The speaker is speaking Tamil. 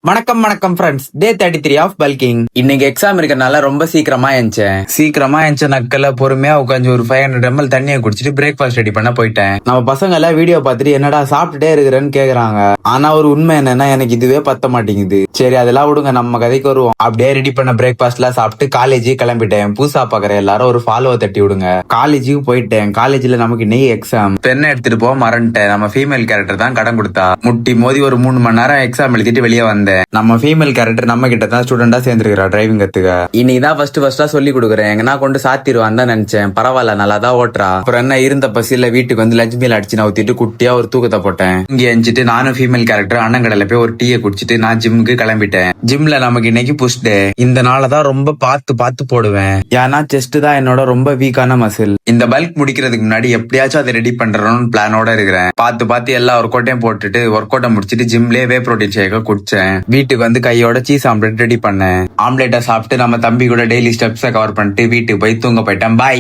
வணக்கம் வணக்கம் ஃப்ரெண்ட்ஸ். Day 33 of bulking. இன்னைக்கு எக்ஸாம் இருக்கறனால ரொம்ப சீக்கிரமா எஞ்ச நக்கல பொறுமையா உட்காந்து ஒரு 500 ml தண்ணியை குடிச்சிட்டு பிரேக்ஃபாஸ்ட் ரெடி பண்ண போயிட்டேன். நம்ம பசங்க எல்லாம் வீடியோ பார்த்துட்டு என்னடா சாப்பிட்டுட்டே இருக்கிறேன்னு கேக்குறாங்க. ஆனா ஒரு உண்மை என்னன்னா எனக்கு இதுவே பத்த மாட்டேங்குது. சரி அதெல்லாம் விடுங்க, நம்ம கதைக்கு வருவோம். அப்படியே ரெடி பண்ண பிரேக்ஃபாஸ்ட் எல்லாம் சாப்பிட்டு காலேஜுக்கு கிளம்பிட்டேன். புதுசா பாக்குற எல்லாரும் ஒரு ஃபாலோ தட்டி விடுங்க. காலேஜுக்கு போயிட்டேன். காலேஜ்ல நமக்கு இன்னைக்கு எக்ஸாம். பெண்ணை எடுத்துட்டு போக மறந்துட்டேன். நம்ம ஃபீமேல் கேரக்டர் தான் கடன் கொடுத்தா. முட்டி மோதி ஒரு 3 மணி நேரம் எக்ஸாம் எழுதிட்டு வெளியே வந்தேன். நம்ம ஃபீமேல் கேரக்டர் நம்ம கிட்ட தான் ஸ்டூடெண்டா சேர்ந்துருக்கா டிரைவிங் கத்துக்க. இன்னைக்குதான் ஃபர்ஸ்டா சொல்லி கொடுக்குறேன். எங்கன்னா கொண்டு சாத்திடுவான் தான் நினைச்சேன். பரவாயில்ல, நல்லா தான் ஓட்டுறா. அப்புறம் என்ன இருந்த பசியில வீட்டுக்கு வந்து லஞ்ச் மீல் அடிச்சு நான் ஊத்திட்டு குட்டியா ஒரு தூக்கத்தை போட்டேன். இங்க எஞ்சிட்டு நானும் ஃபீமேல் கேரக்டர் அண்ணன் கடையில போய் ஒரு டீயை குடிச்சிட்டு நான் ஜிம்முக்கு கிளம்பிட்டேன். ஜிம்ல நமக்கு இன்னைக்கு புஷ் டே. இந்த நாளதான் ரொம்ப பார்த்து போடுவேன். ஏன்னா செஸ்ட் தான் என்னோட ரொம்ப வீக்கான மசில். இந்த பல்க் முடிக்கிறதுக்கு முன்னாடி எப்படியாச்சும் அதை ரெடி பண்றோம்னு பிளானோட இருக்கிறேன். பார்த்து எல்லா ஒர்க் அவுட்டையும் போட்டுட்டு ஒர்க் அவுட்டை முடிச்சிட்டு ஜிம்லயே வே ப்ரோட்டீன் ஷேக்க குடிச்சேன். வீட்டுக்கு வந்து கையோட சீஸ் ஆம்லெட் ரெடி பண்ணேன். ஆம்லெட்டை சாப்பிட்டு நம்ம தம்பி கூட டெய்லி ஸ்டெப்ஸை கவர் பண்ணிட்டு வீட்டுக்கு போய் தூங்க போயிட்டேன். பாய்.